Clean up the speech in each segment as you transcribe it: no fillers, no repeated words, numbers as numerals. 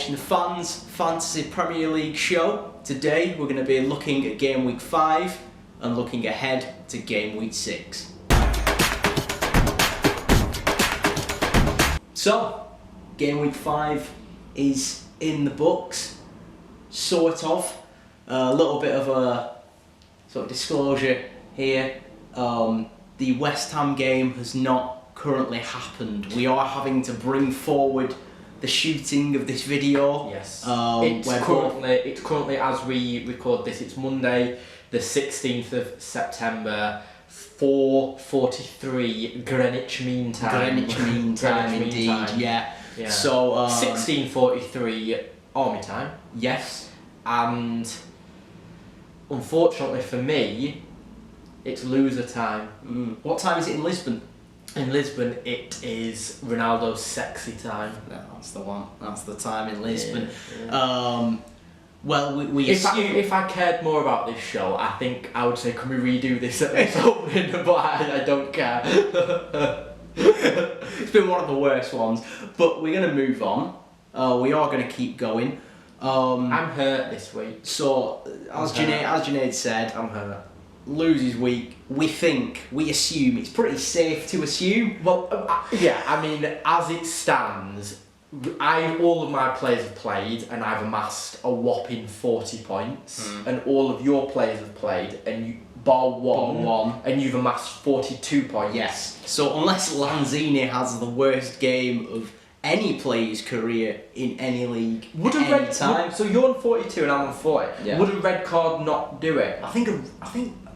watching the Fans Fantasy Premier League show. Today we're going to be looking at Game Week 5 and looking ahead to Game Week 6. So, Game Week 5 is in the books, sort of. A little bit of a sort of disclosure here. The West Ham game has not currently happened. We are having to bring forward the shooting of this video. Yes. It's currently, as we record this, it's Monday, the 16th of September, 4:43 Greenwich Mean Time. Greenwich Mean Time, indeed. Yeah. So 16:43 Army Time. Yes. And unfortunately for me, it's loser time. What time is it in Lisbon? In Lisbon, it is Ronaldo's sexy time. That's the one. That's the time in Lisbon. Yeah. Well, we assume... If I cared more about this show, I think I would say, can we redo this at this opening? But I don't care. It's been one of the worst ones. But we're going to move on. We are going to keep going. I'm hurt this week. So, as Junaid said, I'm hurt. Loses week. We assume, it's pretty safe to assume. Well, yeah, I mean, as it stands, all of my players have played and I've amassed a whopping 40 points, and all of your players have played and you bar one, and you've amassed 42 points. Yes. So unless Lanzini has the worst game of any player's career in any league time. So you're on 42 and I'm on 40. Yeah. Would a red card not do it? I think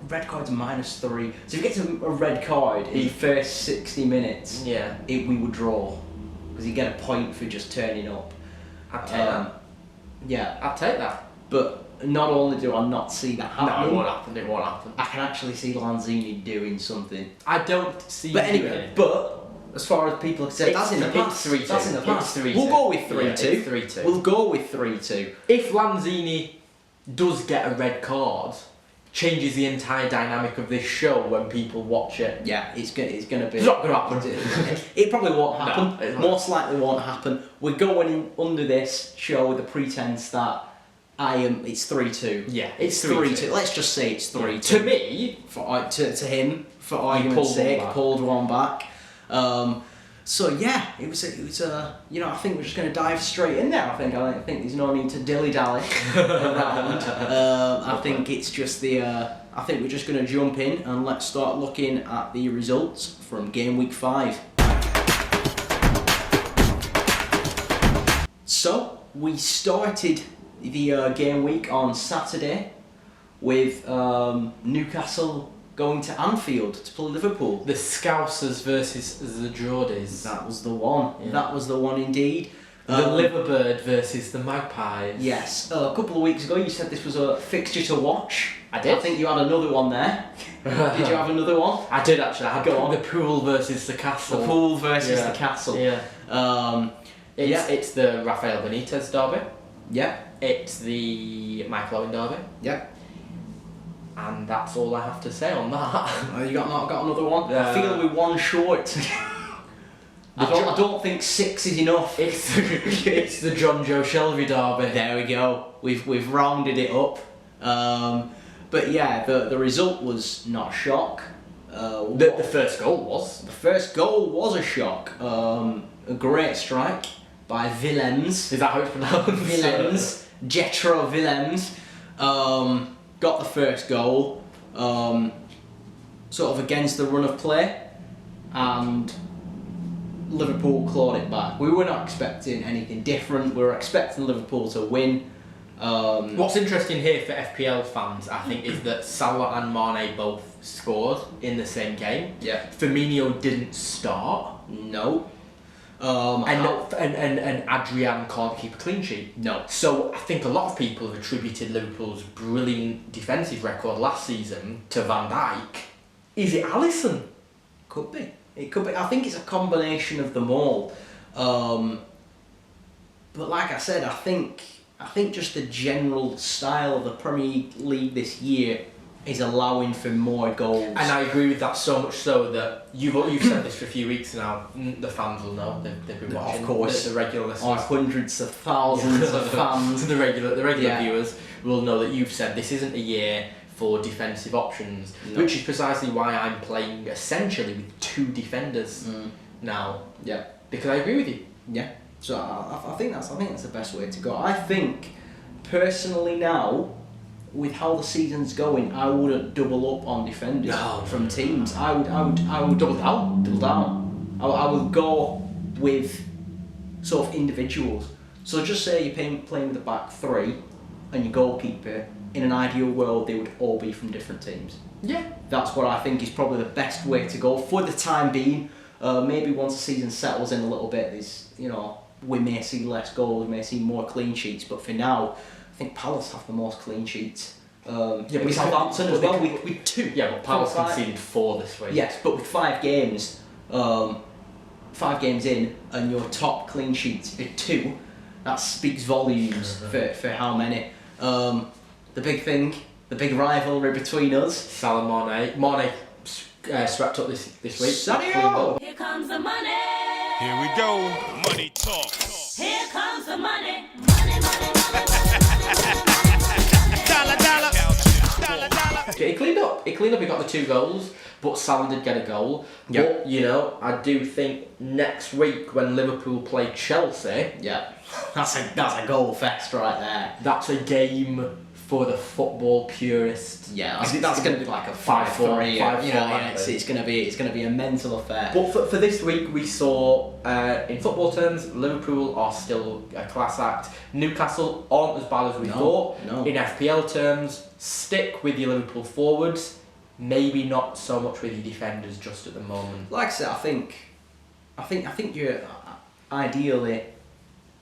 red card's -3. So if you get to a red card in the first 60 minutes, we would draw. Because you get a point for just turning up. I'd take that. Yeah. I'd take that. But not only do I not see that happen. No, it won't happen. I can actually see Lanzini doing something. I don't see. But anyway, as far as people have said, that's in the past. That's in the past. We'll go with 3-2. 3-2. We'll go with 3-2. If Lanzini does get a red card, changes the entire dynamic of this show when people watch it. Yeah, it's gonna be. It's not gonna happen. It probably won't happen. No, Most likely won't happen. We're going under this show with the pretense that it's 3-2. Yeah, it's 3-2. Let's just say it's 3-2. To me, to him, for argument's sake, pulled one back. So yeah, it was I think we're just going to dive straight in there. I think there's no need to dilly-dally around. I think it's just I think we're just going to jump in and let's start looking at the results from Game Week 5. So we started the game week on Saturday with Newcastle going to Anfield to play Liverpool. The Scousers versus the Geordies. That was the one. Yeah. That was the one indeed. The Liverbird versus the Magpies. Yes. A couple of weeks ago you said this was a fixture to watch. I did. I think you had another one there. Did you have another one? I did actually. I had the Pool versus the Castle. The Pool versus the Castle. Yeah. It's the Rafael Benitez derby. Yeah. It's the Michael Owen derby. Yeah. And that's all I have to say on that. You got another one? I feel we're one short. I don't think 6 is enough. It's the John Joe Shelby derby. There we go. We've rounded it up. But yeah, the result was not a shock. The first goal was. The first goal was a shock. A great strike by Willems. Is that how it's pronounced? Willems. Jetro Willems. Got the first goal, sort of against the run of play, and Liverpool clawed it back. We were not expecting anything different. We were expecting Liverpool to win. What's interesting here for FPL fans, I think, is that Salah and Mane both scored in the same game. Yeah. Firmino didn't start. No. And Adrian can't keep a clean sheet. No. So I think a lot of people have attributed Liverpool's brilliant defensive record last season to Van Dijk. Is it Alisson? Could be. It could be. I think it's a combination of them all. But like I said, I think just the general style of the Premier League this year is allowing for more goals. And I agree with that so much so that you've said this for a few weeks now. The fans will know. They've been watching. Of course, the regular listeners. Hundreds of thousands of fans. The regular viewers will know that you've said this isn't a year for defensive options, which is precisely why I'm playing essentially with 2 defenders now. Yeah, because I agree with you. Yeah, so I think that's the best way to go. I think personally now, with how the season's going, I wouldn't double up on defenders from teams. I would double down. I would go with sort of individuals. So just say you're playing with a back 3 and your goalkeeper. In an ideal world, they would all be from different teams. Yeah, that's what I think is probably the best way to go for the time being. Maybe once the season settles in a little bit, we may see less goals, we may see more clean sheets. But for now, I think Palace have the most clean sheets. With Southampton as well, with 2. Yeah, but Palace conceded 4 this week. Yes, but with 5 games, 5 games in, and your top clean sheets are 2, that speaks volumes for how many. The big thing, the big rivalry between us. Salah Mane swept up this week. Sadio! Here comes the money. Here we go. Money talk. Here comes the money. Money, money, money. Dollar. He cleaned up. He got the 2 goals, but Salah did get a goal. Yep. But I do think next week when Liverpool play Chelsea, that's a goal fest right there. that's a game for the football purist. Yeah, that's going to be like a 5-4. It's going to be a mental affair. But for this week, we saw in football terms, Liverpool are still a class act. Newcastle aren't as bad as we thought. No. In FPL terms, stick with your Liverpool forwards. Maybe not so much with your defenders just at the moment. Like I said, I think you're ideally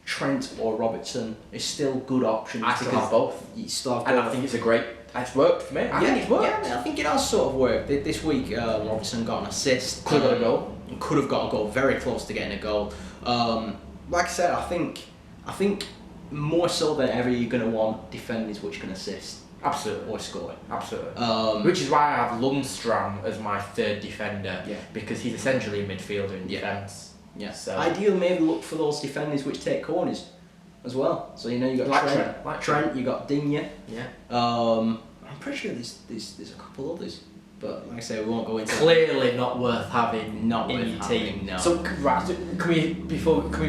Trent or Robertson is still good options. I still have both. You still have both. And I think it's worked for me. I think it's worked. Yeah, I think it has sort of worked. This week, Robertson got an assist. Could have got a goal. Could have got a goal. Very close to getting a goal. Like I said, I think more so than ever, you're going to want defenders which can assist. Absolutely. Or score. Absolutely. Which is why I have Lundstram as my 3rd defender. Yeah. Because he's essentially a midfielder in defence. Yeah. So Ideal, maybe look for those defenders which take corners as well. So you got Trent, you got Digne. Yeah. I'm pretty sure there's a couple others, but like I say, we won't go into. Clearly not worth having. Not in worth your having, team. no. So can we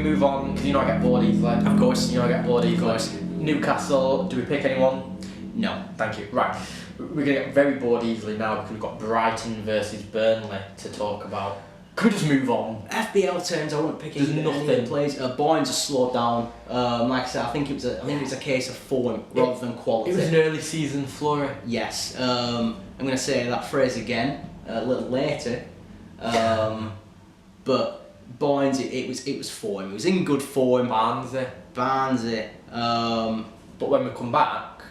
move on? Because I get bored easily. Of course. I get bored easily. Of course. Newcastle. Do we pick anyone? No. Thank you. Right. We're gonna get very bored easily now because we've got Brighton versus Burnley to talk about. Can we just move on? FBL terms, I wouldn't pick There's any nothing. plays. Boynes has slowed down. Like I said, I think it was a case of form rather than quality. It was an early season flurry. Yes. I'm going to say that phrase again a little later. But Boynes, it was form. It was in good form. Barnsley. But when we come back,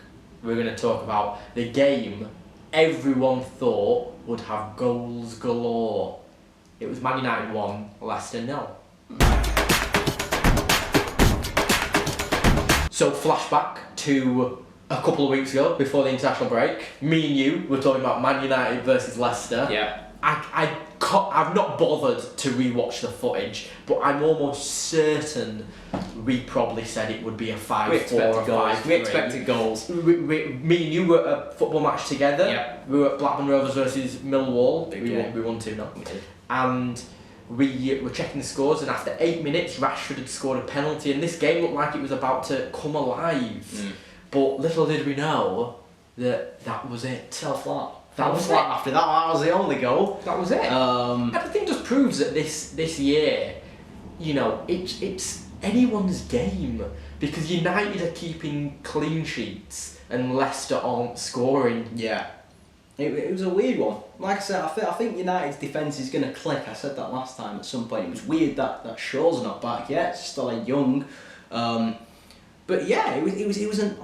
we're going to talk about the game everyone thought would have goals galore. It was Man United 1, Leicester 0. So flashback to a couple of weeks ago, before the international break. Me and you were talking about Man United versus Leicester. Yeah. I've not bothered to rewatch the footage, but I'm almost certain we probably said it would be a 5-4 or 5-3. We expected goals. Me and you were at a football match together. Yeah. We were at Blackburn Rovers versus Millwall. We won 2-0. We did. And we were checking the scores, and after 8 minutes, Rashford had scored a penalty, and this game looked like it was about to come alive. But little did we know that was it. Fell flat. That was flat it. after that was the only goal. That was it. Everything just proves that this year, it's anyone's game, because United are keeping clean sheets and Leicester aren't scoring. Yeah. It was a weird one. Like I said, I think United's defence is going to click. I said that last time at some point. It was weird that Shaw's not back yet. It's still a young. But yeah, it was an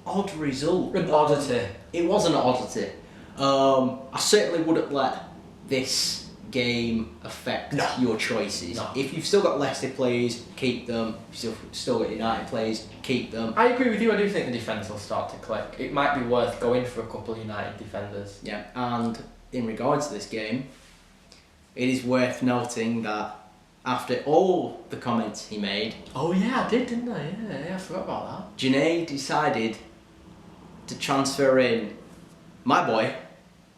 odd result. An oddity. It was an oddity. I certainly wouldn't let this game affect No. your choices. No. If you've still got Leicester players, keep them. If you've still got United players, keep them. I agree with you. I do think the defence will start to click. It might be worth going for a couple of United defenders. Yeah, and in regards to this game, it is worth noting that after all the comments he made, Oh yeah, I did, didn't I? Yeah, I forgot about Janae decided to transfer in my boy,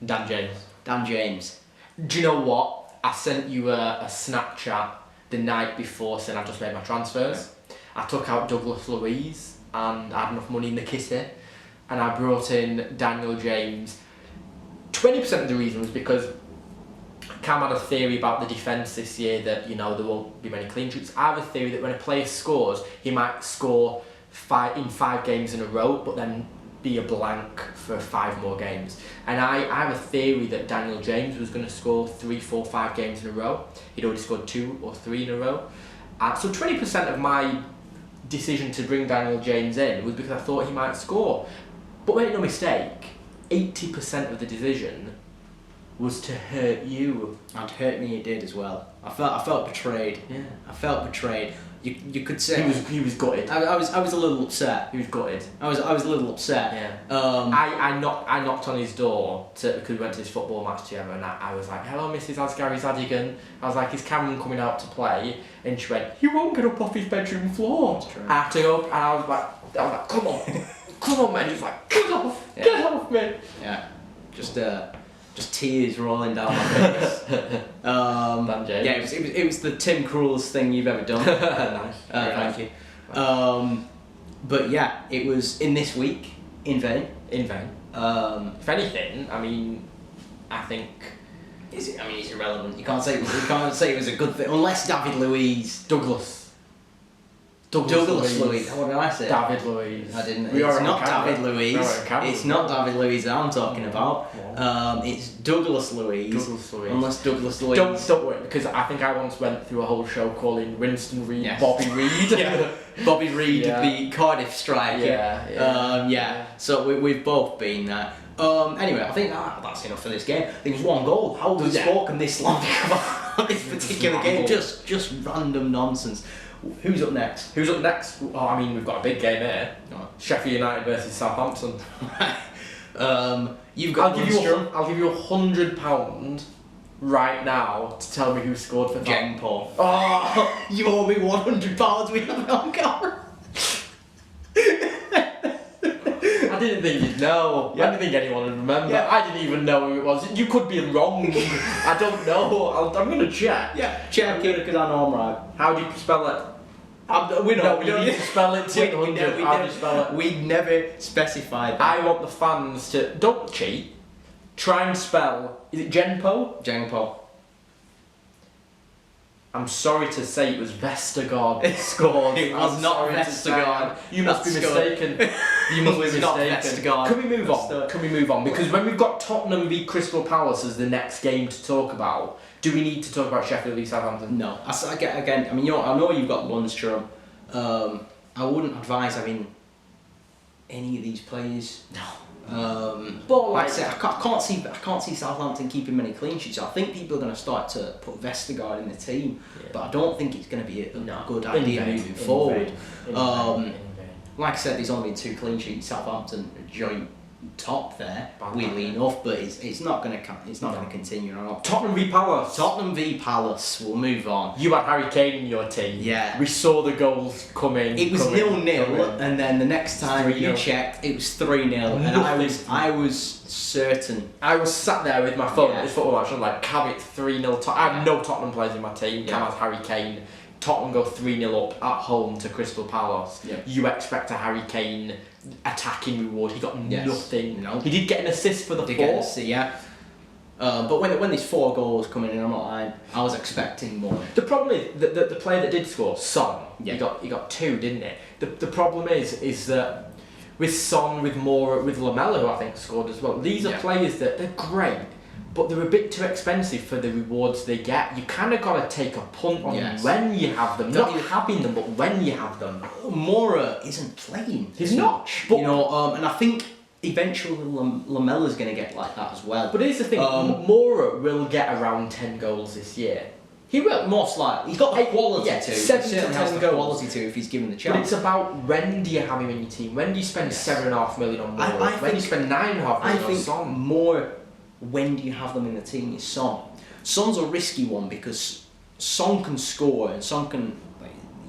that. Dan James. Dan James. Do you know what? I sent you a Snapchat the night before saying I've just made my transfers. I took out Douglas Luiz and I had enough money in the kitty, and I brought in Daniel James. 20% of the reason was because Cam had a theory about the defence this year that, you know, there won't be many clean sheets. I have a theory that when a player scores, he might score in 5 games in a row, but then be a blank for 5 more games. And I have a theory that Daniel James was going to score 3, 4, 5 games in a row. He'd already scored 2 or 3 in a row. So 20% of my decision to bring Daniel James in was because I thought he might score. But make no mistake, 80% of the decision was to hurt you. And hurt me, it did as well. I felt betrayed. Yeah. I felt betrayed. You could say He was gutted. I was a little upset. He was gutted. I was a little upset. Yeah. I knocked on his door because we went to this football match together, and I was like, "Hello, Mrs. Asgary Zadigan." I was like, "Is Cameron coming out to play?" And she went, "He won't get up off his bedroom floor." That's true. I had to go, and I was like, "Come on, come on, man!" He's like, "Get off, get off me!" Yeah. Just tears rolling down my face. Dan James. Yeah, it was the Tim Krul's thing you've ever done. Nice. Thank you. But yeah, it was in this week in vain. In vain. If anything, I mean, I think. It's irrelevant. You can't say it was a good thing unless David Luiz. Douglas Luiz. What did I say? David Luiz. I didn't. We It's are on not camera. David Luiz. We are on camera. It's not David Luiz that I'm talking about. Yeah. It's Douglas Luiz. Douglas Luiz. Unless Douglas Luiz. Don't worry, because I think I once went through a whole show calling Winston Reid Yes. Bobby Reid. Yeah. Bobby Reid, Yeah. the Cardiff striker. Yeah. So we've both been there. Anyway, I think that's enough for this game. I think it was 1 goal. How have we spoken this long about this particular One game? goal. Just random nonsense. Who's up next? Who's up next? Oh, I mean, we've got a big game here. Oh. Sheffield United versus Southampton. You've got I'll give you £100 right now to tell me who scored for Jeng Paul. Oh, You owe me £100. We have it on camera. I didn't think you'd know. Yeah. I didn't think anyone would remember. Yeah. I didn't even know who it was. You could be wrong. I don't know. I'm gonna check. Yeah, check it because I know I'm right. How do you spell it? We No, we need to spell it to We 100. How do you spell it? We never specified that. I want the fans to don't cheat. Try and spell. Is it Genpo? Jeng Paul. I'm sorry to say it was Vestergaard that scored. It was I'm not sorry to Vestergaard. say. You must be That scored. mistaken. You must It was be not mistaken. Vestergaard. Can we move on? Vester- Can we move on? Because when we've got Tottenham v Crystal Palace as the next game to talk about, do we need to talk about Sheffield v Southampton? No. Again, I mean, I know you've got Lundstrom. I wouldn't advise having any of these players. No. But like I said, I can't see Southampton keeping many clean sheets. I think people are going to start to put Vestergaard in the team, Yeah. but I don't think it's going to be a good In idea vain, moving in forward. vain, in vain. Like I said, there's only been 2 clean sheets. Southampton joint top there, Bad weirdly luck. enough, but it's not going to continue. Tottenham v Palace. Tottenham v Palace. We'll move on. You had Harry Kane in your team. Yeah. We saw the goals coming. It was 0-0, coming. and then the next time you 3-0. checked, it was 3-0, and Nothing. I was certain. I was sat there with my phone Yeah. at this football match and like, Cam, it's 3-0. I have no Tottenham players in my team. Cam Yeah. has Harry Kane. Tottenham go 3-0 up at home to Crystal Palace. Yeah. You expect a Harry Kane attacking reward. He got Yes. nothing. No. He did get an assist for the Did get to fourth. see, yeah. But when there's 4 goals coming in, I'm not lying. I was expecting more. The problem is that the player that did score, Son, Yeah. he got 2, didn't it? The problem is that with Son, with Moura, with Lamella, who I think scored as well, these are Yeah. players that they're great, but they're a bit too expensive for the rewards they get. You kind of got to take a punt on Yes. when you have them, Don't not you- having them, but when you have them. Moura isn't playing. He's not, but- You know, and I think eventually Lamella's going to get like that as well. But here's the thing, Moura will get around 10 goals this year. He will. Most likely. He's got the quality to. 7 he to 10 has the goals. quality to if he's given the chance. But it's about when do you have him in your team? When do you spend 7.5 million on Moura? When do you spend 9.5 million on Son? More when do you have them in the team is Son. Son's a risky one because Son can score and Son can... he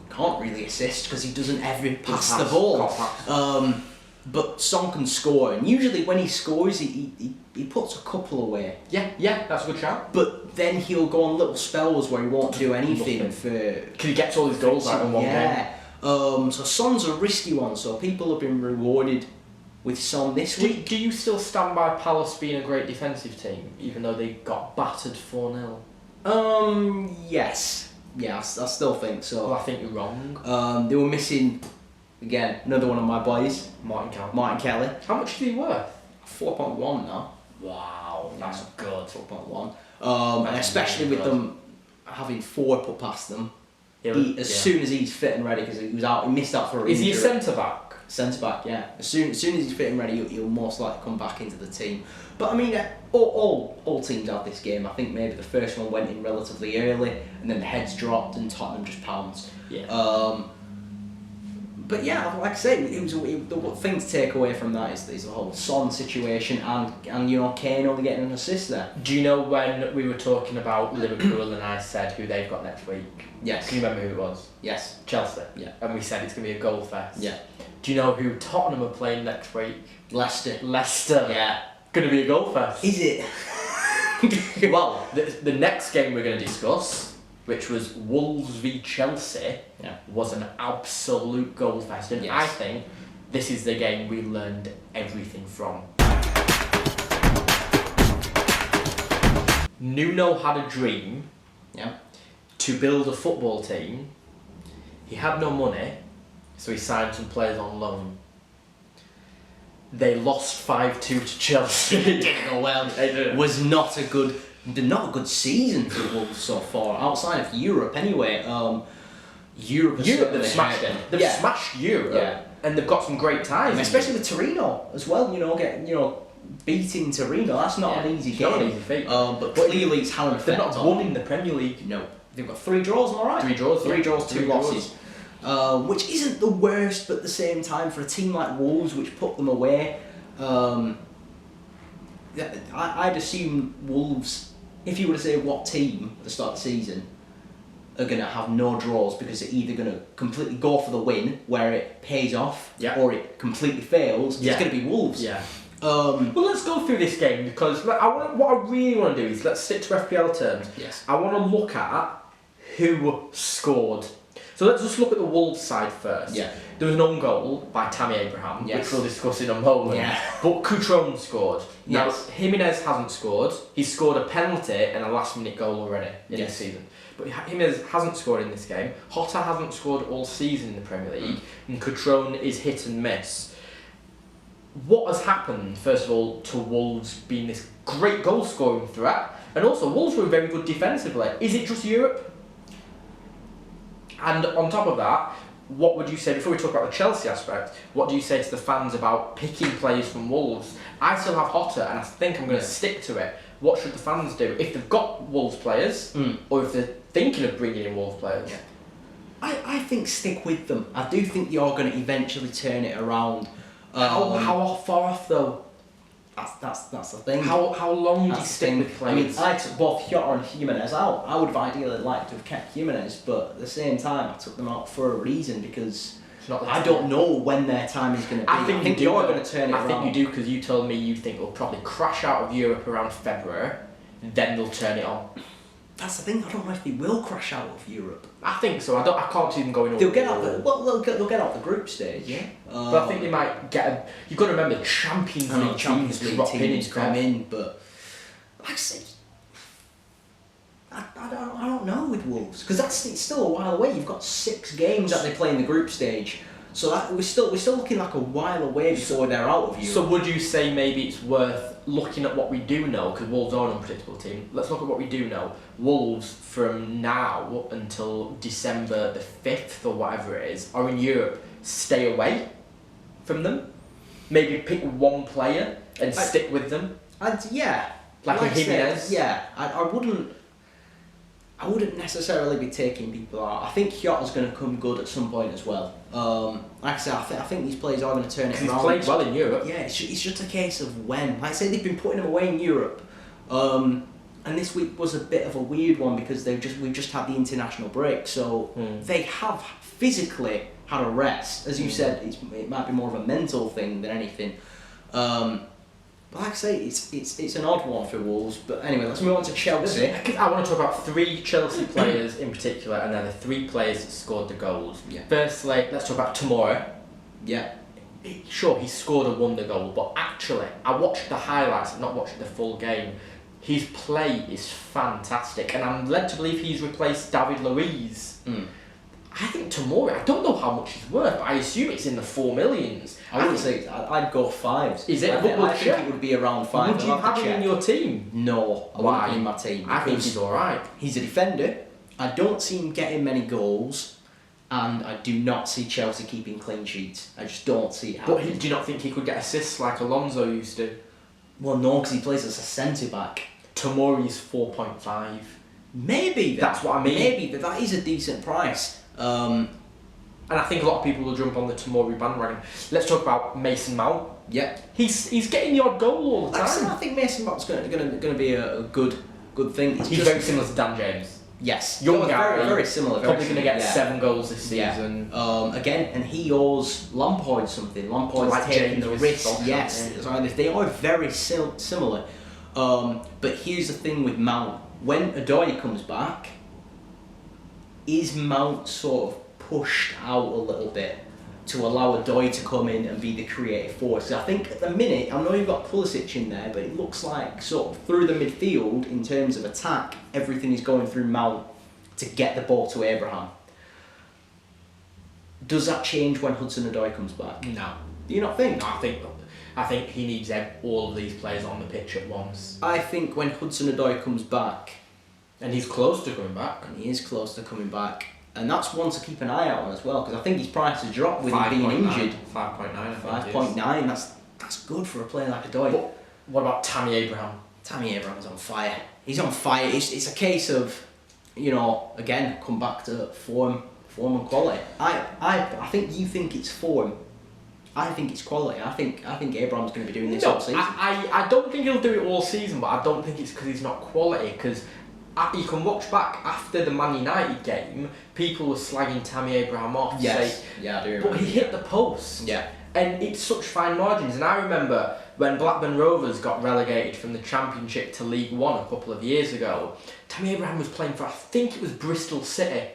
can't really assist because he doesn't ever pass the ball. But Son can score, and usually when he scores, he puts a couple away. Yeah, that's a good shout. But then he'll go on little spells where he won't do anything for... Because he gets all his goals out in one game. So Son's a risky one, so people have been rewarded with Son this week. Do you still stand by Palace being a great defensive team, even though they got battered 4-0? Yes. Yeah, I still think so. Well, I think you're wrong. They were missing... Again, another one of my boys, Martin Kelly. How much is he worth? 4.1 now. Wow, that's good. 4.1. And especially with them having 4 put past them, soon as he's fit and ready, because he was out, he missed out for a Is he a centre back? Centre back, yeah. As soon as he's fit and ready, he'll most likely come back into the team. But I mean, all teams have this game. I think maybe the first one went in relatively early, and then the heads dropped, and Tottenham just pounced. Yeah. But yeah, like I say, the thing to take away from that is the whole Son situation and you know Kane only getting an assist there. Do you know when we were talking about Liverpool and I said who they've got next week? Yes. Can you remember who it was? Yes. Chelsea. Yeah. And we said it's going to be a goal fest. Yeah. Do you know who Tottenham are playing next week? Leicester. Yeah. Going to be a goal fest. Is it? Well, the next game we're going to discuss, which was Wolves v Chelsea, was an absolute goal fest. And I think this is the game we learned everything from. Nuno had a dream to build a football team. He had no money, so he signed some players on loan. They lost 5-2 to Chelsea. It didn't go well. It was not a good season for Wolves so far, outside of Europe anyway. Europe they've smashed them. They've smashed Europe, and they've got some great ties. Especially with Torino as well. Beating Torino, that's not an easy game. Not an easy feat. But clearly it's had an effect. They've not won in the Premier League. No, they've got 3 draws. Am I right? 3 draws. 3 draws, 2 losses. Which isn't the worst, but at the same time, for a team like Wolves, which put them away, I'd assume Wolves, if you were to say what team at the start of the season are going to have no draws because they're either going to completely go for the win, where it pays off, or it completely fails, it's going to be Wolves. Yeah. Well, let's go through this game, because what I really want to do is, let's stick to FPL terms. Yes. I want to look at who scored. So let's just look at the Wolves side first. Yeah. There was an own goal by Tammy Abraham, which we'll discuss in a moment. Yeah. But Coutron scored. Now, Yes. Jimenez hasn't scored. He's scored a penalty and a last-minute goal already in this season. But Jimenez hasn't scored in this game. Jota hasn't scored all season in the Premier League. And Coutron is hit and miss. What has happened, first of all, to Wolves being this great goal-scoring threat? And also, Wolves were very good defensively. Is it just Europe? And on top of that, what would you say, before we talk about the Chelsea aspect, what do you say to the fans about picking players from Wolves? I still have Jota, and I think I'm going to stick to it. What should the fans do? If they've got Wolves players, or if they're thinking of bringing in Wolves players? Yeah. I think stick with them. I do think they are going to eventually turn it around. How far off though? That's the thing. How long do you stick with players? I took both Jota and Jimenez out. I would have ideally liked to have kept Jimenez, but at the same time I took them out for a reason, because I don't know when their time is going to be. I think you're going to turn it around. I think you do, because you told me you think they'll probably crash out of Europe around February, then they'll turn it on. That's the thing. I don't know if they will crash out of Europe. I think so. I can't see them going. They'll get out. They'll get out the group stage. Yeah. But I think they might get. You've got to remember the Champions League teams come in, but like I say, I don't know with Wolves, because it's still a while away. You've got 6 games that they play in the group stage, so we're still looking like a while away before they're out of Europe. So would you say maybe it's worth looking at what we do know, because Wolves are an unpredictable team? Let's look at what we do know. Wolves, from now until December the 5th or whatever it is, are in Europe. Stay away from them. maybe pick one player and stick with them. Yeah. Like a Jimenez. Yeah, I wouldn't necessarily be taking people out. I think Kyoto's going to come good at some point as well. Like I said, I think these players are going to turn it around. He's played well in Europe. Yeah, it's just a case of when. Like I say, they've been putting him away in Europe. And this week was a bit of a weird one because we've just had the international break, so they have physically had a rest. As you said, it might be more of a mental thing than anything. But like I say, it's an odd one for Wolves. But anyway, let's move on to Chelsea. I want to talk about 3 Chelsea players in particular, and they're the 3 players that scored the goals. Yeah. Firstly, let's talk about Tomori. Yeah. Sure, he scored a wonder goal, but actually, I watched the highlights, I've not watched the full game. His play is fantastic, and I'm led to believe he's replaced David Luiz. I think Tomori, I don't know how much he's worth, but I assume it's in the 4 millions. I wouldn't say, I'd go 5. Is it? I think it would be around 5. Would you have him in your team? No, I wouldn't put him in my team. I think he's alright. He's a defender. I don't see him getting many goals, and I do not see Chelsea keeping clean sheets. I just don't see it happening. But do you not think he could get assists like Alonso used to? Well, no, because he plays as a centre-back. Tomori's 4.5. Maybe. That's what I mean. Maybe, but that is a decent price. And I think a lot of people will jump on the Tomori bandwagon. Let's talk about Mason Mount. Yeah. He's getting the odd goal all the time. I think Mason Mount's going to be a good thing. He's very similar to Dan James. Yes. Young guy. Very similar. Probably going to get 7 goals this season. Again, and he owes Lampard something. Lampard's like taking James the with risk. Solskjaer, Yes. yeah. So they are very similar. But here's the thing with Mount. When Odoi comes back, is Mount sort of pushed out a little bit to allow Odoi to come in and be the creative force? I think at the minute, I know you've got Pulisic in there, but it looks like sort of through the midfield, in terms of attack, everything is going through Mount to get the ball to Abraham. Does that change when Hudson-Odoi comes back? No. Do you not think? No, I think he needs all of these players on the pitch at once. I think when Hudson-Odoi comes back, and he's close to coming back. And he is close to coming back. And that's one to keep an eye out on as well, because I think his price has dropped with him being injured. 5.9. 5.9. That's good for a player like Odoi. But what about Tammy Abraham? Tammy Abraham's on fire. He's on fire. It's a case of, again, come back to form and quality. I think you think it's form. I think it's quality. I think Abraham's going to be doing this all season. I don't think he'll do it all season, but I don't think it's because he's not quality. Because you can watch back after the Man United game, people were slagging Tammy Abraham off. Yes. Yeah, I do remember. But he hit the post. Yeah. And it's such fine margins. And I remember when Blackburn Rovers got relegated from the Championship to League One a couple of years ago, Tammy Abraham was playing for, I think it was Bristol City.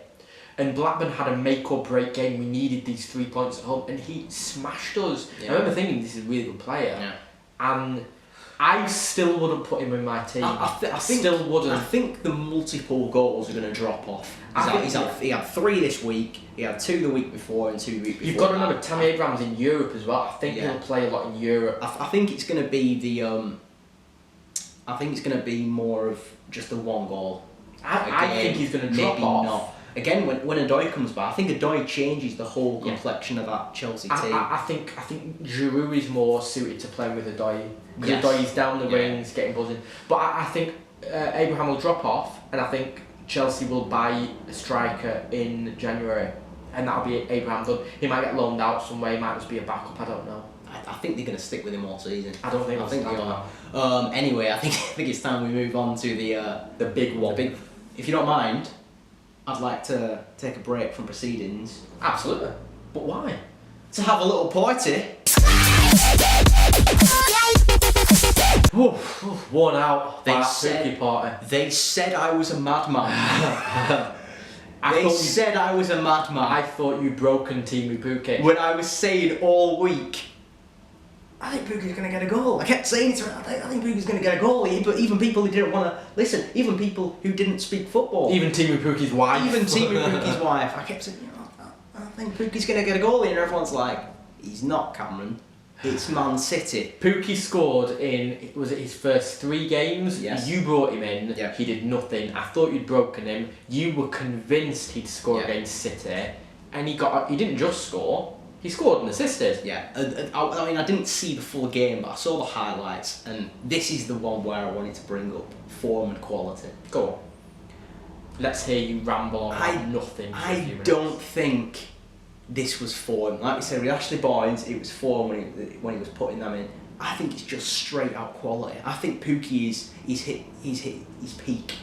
And Blackburn had a make or break game. We needed these 3 points at home, and he smashed us. Yeah. I remember thinking this is a really good player. Yeah. And I still wouldn't put him in my team. I think, still wouldn't. I think the multiple goals are going to drop off. He had 3 this week. He had 2 the week before and 2 the week before. You've got to remember Tammy Abraham's in Europe as well. I think he'll play a lot in Europe. I think it's going to be I think it's going to be more of just the 1 goal. I think he's going to drop maybe off. Not. Again, when Odoi comes back, I think Odoi changes the whole complexion of that Chelsea team. I think Giroud is more suited to playing with Odoi. Because Yes. Odoi's down the wings, getting buzzing. But I think Abraham will drop off, and I think Chelsea will buy a striker in January, and that'll be Abraham done. He might get loaned out somewhere. He might just be a backup. I don't know. I think they're going to stick with him all season. I don't think. I think they are. Anyway, I think it's time we move on to the big one. If you don't mind, I'd like to take a break from proceedings. Absolutely. But why? To have a little party. Worn out. They by that said- Pookie party. They said I was a madman. They said I was a madman. I thought you'd broken Timu Pookie. When I was saying all week, I think Pukki's going to get a goal. I kept saying it to her, I think Pukki's going to get a goal. But even people who didn't want to listen, even people who didn't speak football. Even Timu Puki's wife. Even Timu Pukki's wife. I kept saying, I think Pukki's going to get a goal. And everyone's like, he's not, Cameron. It's Man City. Pookie scored in, was it his first 3 games? Yes. You brought him in, Yeah. he did nothing. I thought you'd broken him. You were convinced he'd score Yeah. against City. And he didn't just score, He scored and assisted. Yeah, I mean, I didn't see the full game, but I saw the highlights, and this is the one where I wanted to bring up form and quality. Go on. Let's hear you ramble on about nothing for a few minutes. don't think this was form. Like we said, with Ashley Barnes, it was form when he was putting them in. I think it's just straight out quality. I think Pukki he's hit his peak.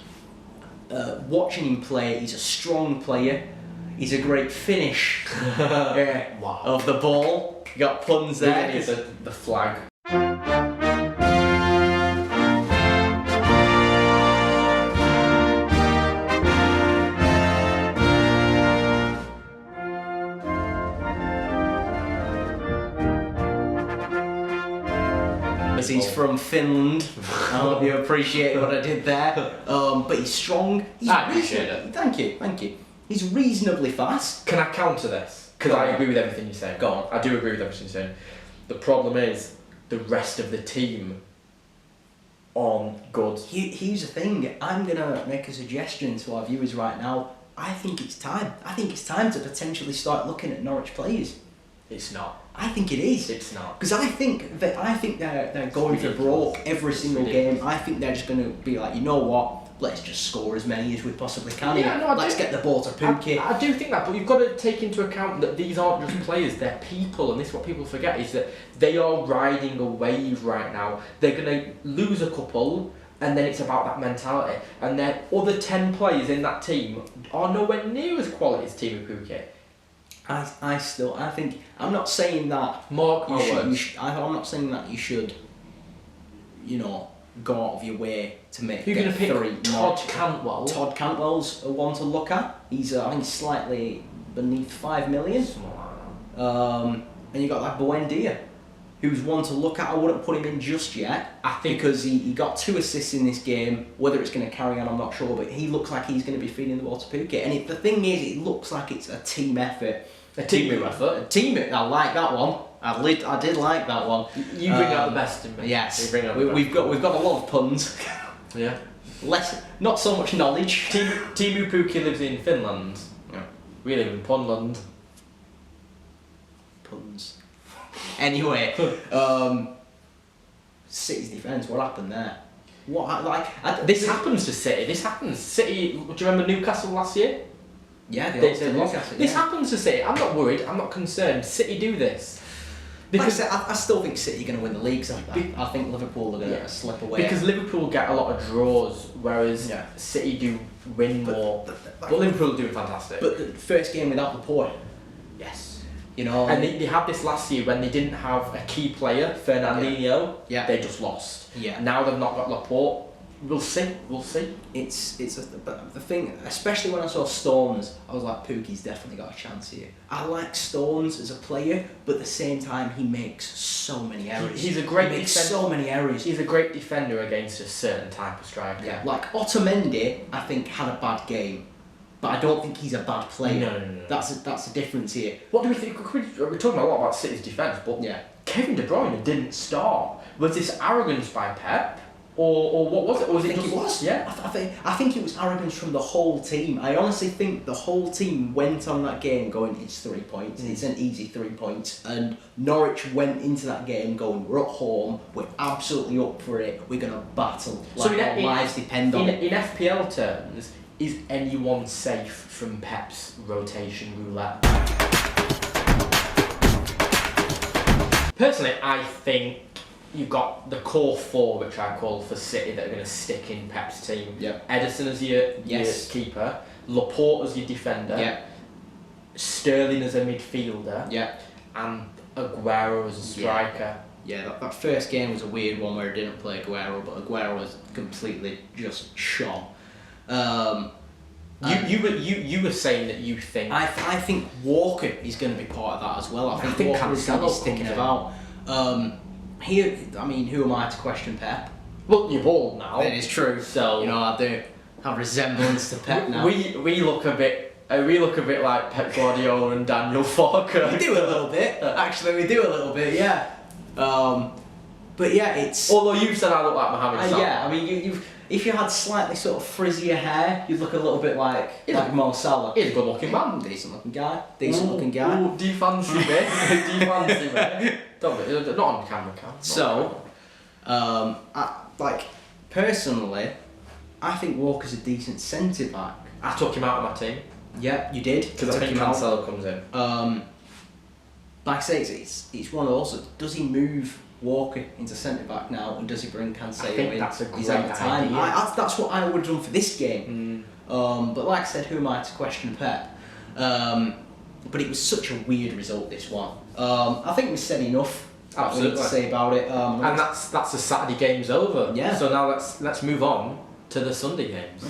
Watching him play, he's a strong player. He's a great finish Wow. of the ball. You got puns there. The flag. He's from Finland. I hope you appreciate what I did there. But he's strong. I appreciate it. Thank you. He's reasonably fast. Can I counter this? Because I agree with everything you're saying. Go on. I do agree with everything you're saying. The problem is the rest of the team aren't good. Here's the thing. I'm gonna make a suggestion to our viewers right now. I think it's time. I think it's time to potentially start looking at Norwich players. It's not. I think it is. It's not. Because I think they're going for broke every single game. I think they're just going to be like, you know what? Let's just score as many as we possibly can. Yeah, no, Let's get the ball to Pukki. I do think that, but you've got to take into account that these aren't just players, they're people, and this is what people forget, is that they are riding a wave right now. They're going to lose a couple, and then it's about that mentality. And their other 10 players in that team are nowhere near as quality as Teemu Pukki. I think, I'm not saying that Mark my words. I'm not saying that you should, go out of your way to make. Who are you going to pick? three. Todd Cantwell. Todd Cantwell's a one to look at. He's I think slightly beneath 5 million. And you got like Buendia, who's one to look at. I wouldn't put him in just yet. I think because he got 2 assists in this game. Whether it's going to carry on, I'm not sure. But he looks like he's going to be feeding the ball to Pukki. And the thing is, it looks like it's a team effort. A team effort. I like that one. I did like that one. You bring out the best in me. Yes, we've got a lot of puns. Yeah. Not so much knowledge. Teemu Pukki lives in Finland. Yeah. We live in Punland. Puns. Anyway, City's defence. What happened there? This happens to City. City. Do you remember Newcastle last year? Yeah, They lost. Newcastle, This yeah. happens to City. I'm not worried. I'm not concerned. City do this. Because I still think City are going to win the league. So I think Liverpool are going to slip away. Because Liverpool get a lot of draws, whereas City do win more. But Liverpool are doing fantastic. But the first game without Laporte. Yes. And they had this last year when they didn't have a key player, Fernandinho. Yeah. They just lost. Yeah. Now they've not got Laporte. We'll see. But the thing, especially when I saw Stones, I was like, Pukki's definitely got a chance here. I like Stones as a player, but at the same time, he makes so many errors. He's a great He makes defender. so many errors. He's a great defender against a certain type of striker. Yeah, like Otamendi, I think had a bad game, but I don't think he's a bad player. No. That's a difference here. What do we think? We're talking a lot about City's defence, but Yeah. Kevin De Bruyne didn't start. Was this arrogance by Pep? Or what was it? Or was I it think just, it was. Yeah. I think it was arrogance from the whole team. I honestly think the whole team went on that game going, it's 3 points. It's an easy 3 points. And Norwich went into that game going, we're at home. We're absolutely up for it. We're going to battle. Like our lives depend on it. In FPL terms, is anyone safe from Pep's rotation roulette? Personally, I think you've got the core 4, which I call for City, that are going to stick in Pep's team. Yep. Edison as your keeper, Laporte as your defender, Yeah. Sterling as a midfielder, Yeah. and Aguero as a striker. Yeah, that first game was a weird one where I didn't play Aguero, but Aguero was completely just shone. You were saying that you think... I think Walker is going to be part of that as well. I think Walker is going to be Cancelo's sticking comes in. about. Here, I mean, who am I to question Pep? Well, you're bald now. That is true. So I do have resemblance to Pep now. We look a bit like Pep Guardiola and Daniel Farker. We do a little bit. Actually, we do a little bit. Yeah. But yeah, it's. Although you said I look like Mohamed Salah. Yeah, I mean, if you had slightly sort of frizzier hair, you'd look a little bit like Mo Salah. He's a good looking man. Decent looking guy. Decent looking guy. Ooh, do you fancy me? Do you fancy me? Not on camera, Cam. So, personally, I think Walker's a decent centre back. I took him out of my team. Yeah, you did. Because I think Cancelo comes in. Like I say, it's one of those. Does he move Walker into centre back now, and does he bring Cancelo I think in? that's a great Is that the time? idea. That's what I would have done for this game. But like I said, who am I to question Pep? But it was such a weird result, this one. I think we said enough. Absolutely. To say about it. And that's the Saturday game's over. Yeah. So now let's move on to the Sunday games.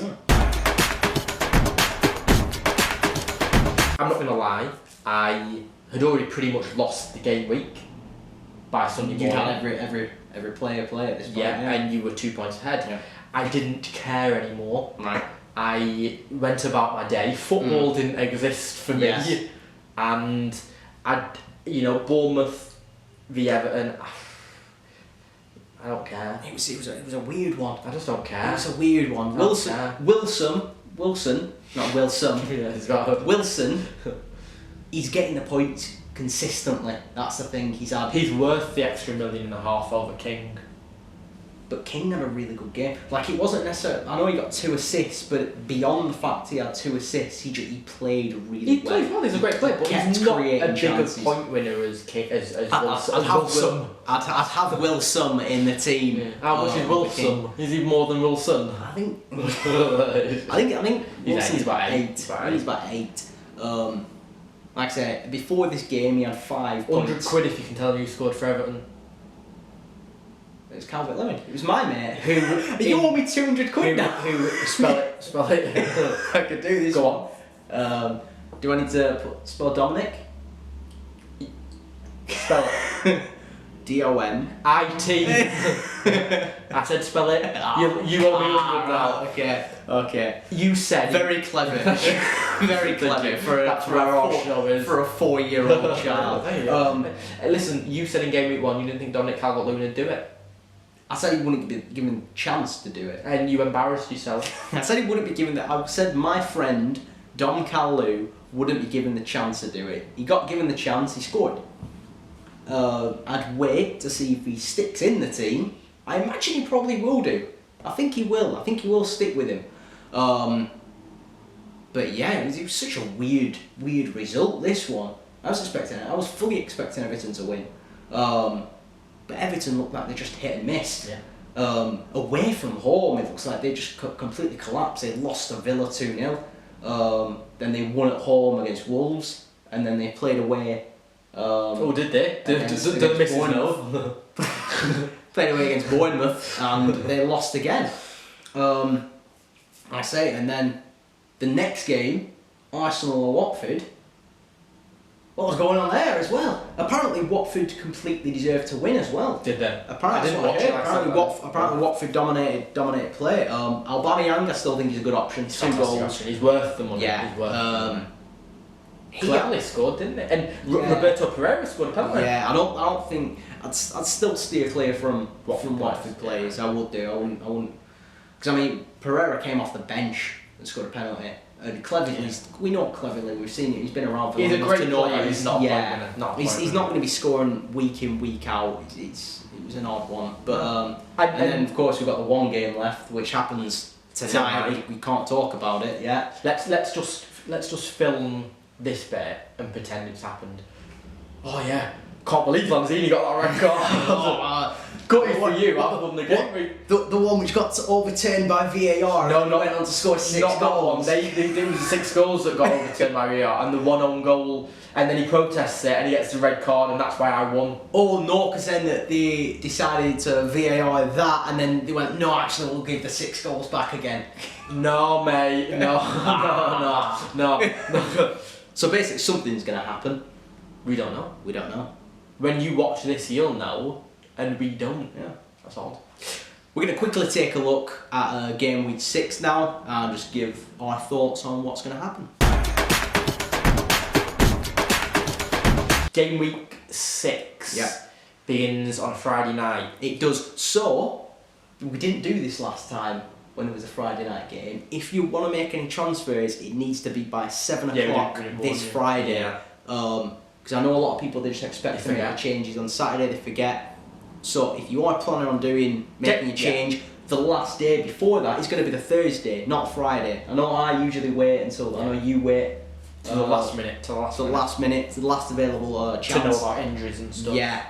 I'm not gonna lie, I had already pretty much lost the game week by Sunday morning. You had every player play at this point. Yeah, and you were 2 points ahead. Yeah. I didn't care anymore. Right. I went about my day. Football didn't exist for me. Yes. And Bournemouth v Everton. I don't care. It was a weird one. I just don't care. It was a weird one. Wilson, not Wilson. Yeah, he's got Wilson. He's getting the points consistently. That's the thing. He's worth the extra $1.5 million over King. But King had a really good game. Like, it wasn't necessarily. I know he got 2 assists, but beyond the fact he had 2 assists, he played really well. He played well. He's a great player, but he's not a big point winner as King as Wilson. I'd have Wilson in the team. Yeah. How much is Wilson? Is he more than Wilson? I think Wilson's about 8. He's about 8. Like I said, before this game, he had 5 points. £100 if you can tell me who scored for Everton. It was Calvert Lewin. It was my mate. You owe me £200 now. Spell it. I could do this. Go on. Do I need to spell Dominic? Spell it. D-O-M-I-T. I said spell it. You owe me £100 now. Okay. You said very clever. Very clever for a 4-year-old child. Listen, you said in game week 1 you didn't think Dominic Calvert-Lewin would do it. I said he wouldn't be given the chance to do it. And you embarrassed yourself. I said he wouldn't be given the. I said my friend Dom Callu wouldn't be given the chance to do it. He got given the chance. He scored. I'd wait to see if he sticks in the team. I imagine he probably will do. I think he will. I think he will stick with him. But yeah, it was such a weird result. This one, I was fully expecting Everton to win. But Everton looked like they just hit and missed. Yeah. Away from home, it looks like they just completely collapsed. They lost to Villa 2-0. Then they won at home against Wolves, and then they played away. Did they? Did the misses know? Played away against Bournemouth, and they lost again. I say, and then the next game, Arsenal or Watford. What was going on there as well? Apparently Watford completely deserved to win as well. Did they? Apparently, apparently Watford dominated play. Aubameyang, I still think he's a good option. 2 goals. He's worth the money. Yeah. He's worth the money. Cleverly scored, didn't it? And Roberto Pereira scored a penalty. Yeah, I don't think I'd still steer clear from Watford players. I would do. I wouldn't. Because I mean, Pereira came off the bench and scored a penalty. And Cleverly, we know Cleverly. We've seen it. He's been around for long enough to know that he's not. Yeah, he's not going to be scoring week in, week out. It was an odd one, but and then of course we've got the 1 game left, which happens tonight. We can't talk about it yet. Let's just film this bit and pretend it's happened. Oh yeah, can't believe Lanzini got that red card. Gutted for you. I've won the game. The one which got overturned by VAR. No, went on to score 6 not goals. That one. There was 6 goals that got overturned by VAR, and the 1 own goal, and then he protests it and he gets the red card, and that's why I won. Oh no, because then they decided to VAR that, and then they went, no, actually we'll give the 6 goals back again. No, mate. No. So basically something's going to happen. We don't know. We don't know. When you watch this, you'll know, and we don't. Yeah, that's odd. We're going to quickly take a look at game week 6 now and just give our thoughts on what's going to happen. Game week 6 begins on Friday night. It does. So, we didn't do this last time. when there was a Friday night game. If you want to make any transfers, it needs to be by 7 o'clock this Friday. Yeah. Because I know a lot of people, they just expect to make changes on Saturday, they forget. So if you are planning on making a change, the last day before that is going to be the Thursday, not Friday. I know I usually wait until, I know you wait to the last minute, to the last available chance. To know about injuries and stuff. Yeah,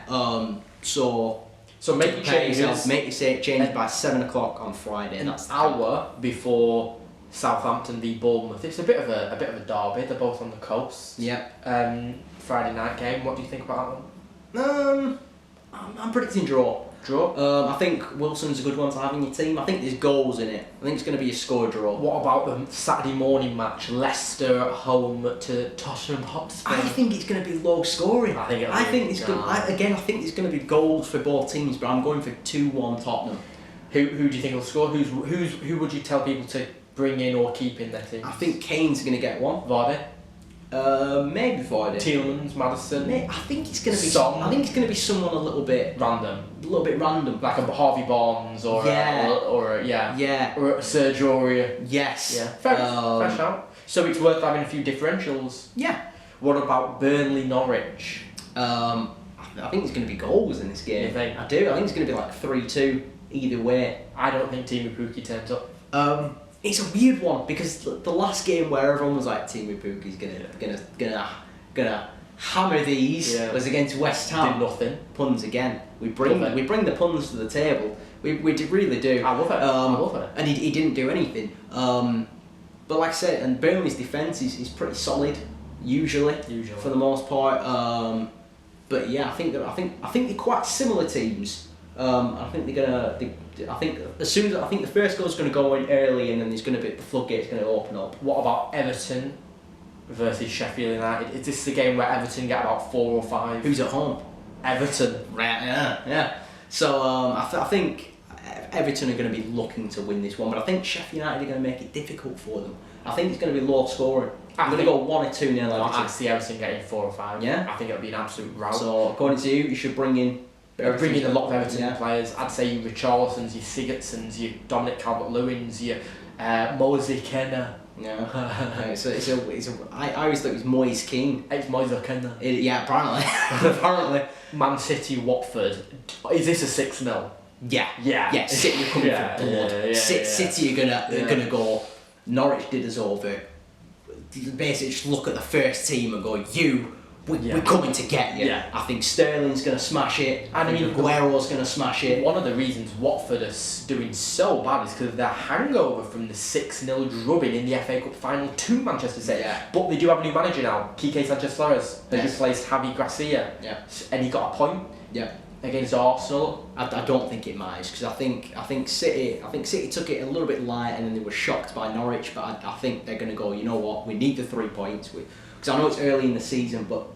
so make your changes. Make your changes by 7 o'clock on Friday. An hour before Southampton v Bournemouth. It's a bit of a derby. They're both on the coast. Yeah. Friday night game. What do you think about that one? I'm predicting draw. Draw. I think Wilson's a good one to have in your team. I think there's goals in it. I think it's going to be a score draw. What about the Saturday morning match? Leicester at home to Tottenham Hotspur. I think it's going to be low scoring. I think it's going. I think there's going to be goals for both teams, but I'm going for 2-1 Tottenham. Who do you think will score? Who would you tell people to bring in or keep in their team? I think Kane's going to get one. Vardy. Maybe Vardy. Tielemans, Maddison. I think it's going to be. Son. I think it's going to be someone a little bit random. Like a Harvey Barnes or or Serge Aurier. Yes. Yeah. Fair shout. So it's worth having a few differentials. Yeah. What about Burnley Norwich? I think there's going to be goals in this game. You think? I do. I think it's going to be like 3-2 either way. I don't think Timu Pukki turns up. It's a weird one because the last game where everyone was like Timu Pukki's gonna hammer these was against West Ham. Did nothing. Puns again. We bring the puns to the table. We really do. I love it. And he didn't do anything. But like I said, and Burnley's defence is pretty solid usually for the most part. But yeah, I think they're quite similar teams. I think they're gonna. I think the first goal's going to go in early, and then there's going to be the floodgates going to open up. What about Everton versus Sheffield United? Is this the game where Everton get about 4 or 5? Who's at home? Everton. Right. Yeah. So I think Everton are going to be looking to win this one, but I think Sheffield United are going to make it difficult for them. I think it's going to be low scoring. I'm going to go 1 or 2-0. I see Everton getting 4 or 5. Yeah. I think it'll be an absolute rout. So according to you should bring in. Bring in a lot of Everton players. I'd say your Richarlisons, your Sigurdssons, your Dominic Calvert-Lewins, your Moise Kenner. Yeah. I always thought it was Moise King. It's Moise Kenner. Yeah, apparently. Man City, Watford. Is this a 6-0? Yeah. City are coming for blood. City are gonna go. Norwich did us over. Basically, just look at the first team and go, we're coming to get you. Yeah. I think Sterling's going to smash it. I think Aguero's going to smash it. One of the reasons Watford are doing so bad is because of their hangover from the 6-0 drubbing in the FA Cup final to Manchester City. Yeah. But they do have a new manager now. Quique Sanchez-Flores has replaced Javi Gracia. Yeah. And he got a point. Yeah. Against Arsenal. I don't think it matters because I think City took it a little bit light and then they were shocked by Norwich. But I think they're going to go. You know what? We need the 3 points. Because I know it's early in the season, but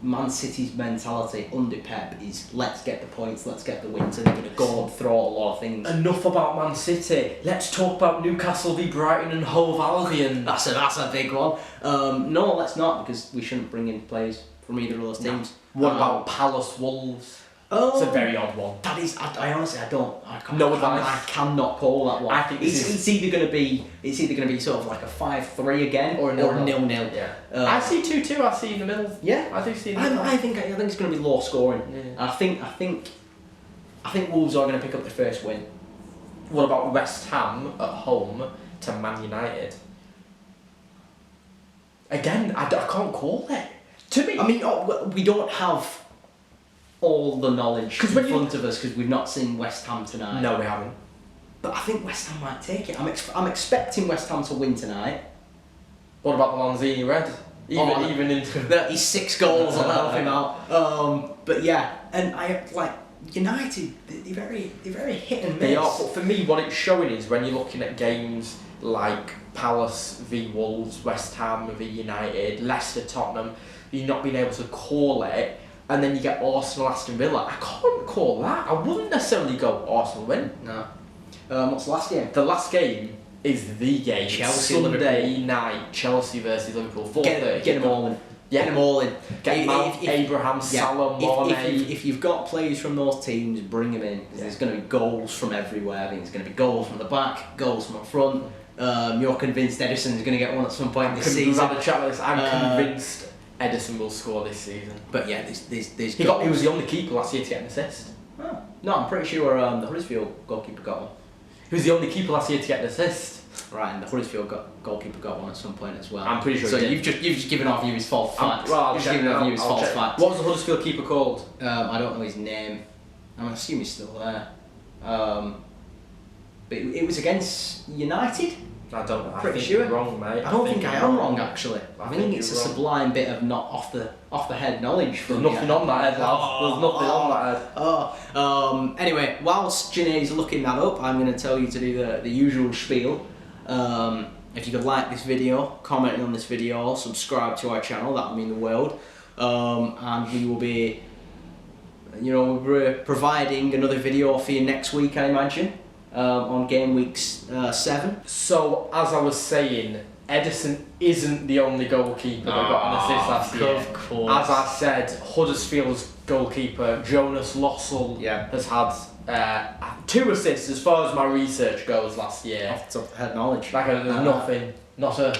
Man City's mentality under Pep is let's get the points, let's get the wins, and they're going to go and throw a lot of things. Enough about Man City. Let's talk about Newcastle v Brighton and Hove Albion. That's a big one. No, let's not because we shouldn't bring in players from either of those teams. What about Palace Wolves? It's a very odd one. That is, I honestly, I cannot call that one. I think it's either going to be sort of like a 5-3 again or a 0-0. Yeah. I see 2-2. I see in the middle. Yeah, I do see. In the middle. I think it's going to be low scoring. Yeah. I think Wolves are going to pick up the first win. What about West Ham at home to Man United? Again, I can't call it. To me, I mean, we don't have all the knowledge in front of us because we've not seen West Ham tonight. No, we haven't. But I think West Ham might take it. I'm expecting West Ham to win tonight. What about the Lanzini Red? Even into he's 6 goals will help him out. But yeah, and I like United. They're very hit and miss. They are, but for me, what it's showing is when you're looking at games like Palace v Wolves, West Ham v United, Leicester, Tottenham, you're not being able to call it. And then you get Arsenal, Aston Villa. I can't call that. I wouldn't necessarily go Arsenal win. No. What's the last game? The last game is the game. Chelsea, Sunday Liverpool. night, Chelsea versus Liverpool. 4:30. Get them all in. Yeah. Get them all in. Get Mount, Abraham, Salah, Mane. If you've got players from those teams, bring them in. There's going to be goals from everywhere. I think there's going to be goals from the back, goals from up front. You're convinced Edison's going to get one at some point this season. We've had a chat about this. I'm convinced Edison will score this season. But yeah, there's he was the only keeper last year to get an assist. Oh. No, I'm pretty sure the Huddersfield goalkeeper got one. He was the only keeper last year to get an assist. Right, and the Huddersfield goalkeeper got one at some point as well. I'm pretty sure. So he you've just given our viewers false facts. Well, you've just given our viewers false facts. What was the Huddersfield keeper called? I don't know his name. I'm assuming he's still there. But it was against United. I don't know. Pretty I think sure. you're wrong, mate. I don't think I am wrong actually. I think it's a you're wrong. sublime bit of not off the head knowledge from There's nothing on that head, lad. There's nothing on that head. Anyway, whilst Janae's looking that up, I'm going to tell you to do the usual spiel. If you could like this video, comment on this video, subscribe to our channel, that would mean the world. And we will be, we're providing another video for you next week, I imagine, on Gameweek 7. So, as I was saying, Edison isn't the only goalkeeper that got an assist last year. Of course. As I said, Huddersfield's goalkeeper, Jonas Lossell, has had 2 assists as far as my research goes last year. Off the top of head knowledge. Like there's nothing, not a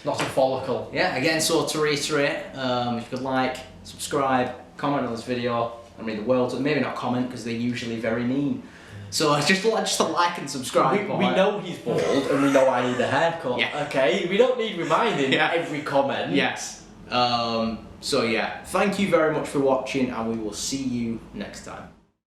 follicle. Yeah, again, so to reiterate, if you could like, subscribe, comment on this video, and read the world. Maybe not comment because they're usually very mean. So just a like and subscribe. We know he's bald and we know I need a haircut. Yeah. Okay, we don't need reminding every comment. Yes. So yeah, thank you very much for watching, and we will see you next time.